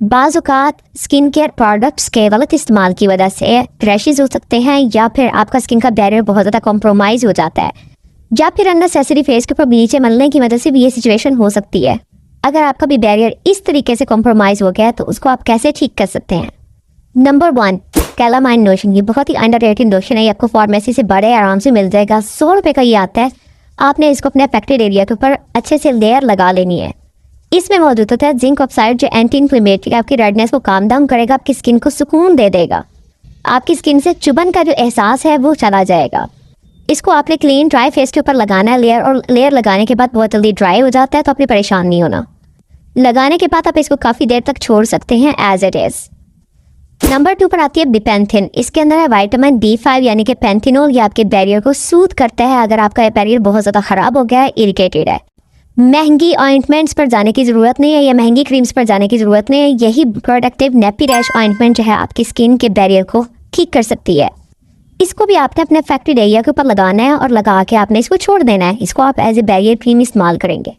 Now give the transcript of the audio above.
बाज़ औक़ात skin care products के गलत इस्तेमाल की वजह से रैशेस हो सकते हैं, या फिर आपका स्किन का बैरियर बहुत ज़्यादा कॉम्प्रोमाइज़ हो जाता है, या फिर अननेसेसरी फेस के ऊपर नीचे मलने की वजह से भी ये सिचुएशन हो सकती है। अगर आपका भी बैरियर इस तरीके से कॉम्प्रोमाइज़ हो गया है तो उसको आप कैसे ठीक कर सकते हैं? Number 1, calamine lotion. ये बहुत ही अंडररेटेड लोशन है, ये आपको फार्मेसी से बड़े आराम से मिल जाएगा। 100 रुपये का ये आता है। आपने इसको अपने अफेक्टेड एरिया के ऊपर अच्छे से लेयर लगा लेनी है। इसमें मौजूद होता है जिंक ऑक्साइड, जो एंटी इन्फ्लेमेटरी, आपकी रेडनेस को काम डाउन करेगा, आपकी स्किन को सुकून दे देगा, आपकी स्किन से चुभन का जो एहसास है वो चला जाएगा। इसको आपने क्लीन ड्राई फेस के ऊपर लगाना है लेयर, और लेयर लगाने के बाद बहुत जल्दी ड्राई हो जाता है, तो आपने परेशान नहीं होना। लगाने के बाद आप इसको काफ़ी देर तक छोड़ सकते हैं एज इट इज़। नंबर 2 पर आती है बिपेंथिन। इसके अंदर है विटामिन B5 यानी कि पेंथिनोल। ये आपके बैरियर को सूद करता है अगर आपका बैरियर बहुत ज़्यादा ख़राब हो गया है, इरिटेटेड है। महंगी ऑइंटमेंट्स पर जाने की ज़रूरत नहीं है, या महंगी क्रीम्स पर जाने की ज़रूरत नहीं है। यही प्रोडक्टिव नेपी रैश ऑइंटमेंट जो है आपकी स्किन के बैरियर को ठीक कर सकती है। इसको भी आपने अपने अफेक्टेड एरिया के ऊपर लगाना है, और लगा के आपने इसको छोड़ देना है। इसको आप एज ए बैरियर क्रीम इस्तेमाल करेंगे।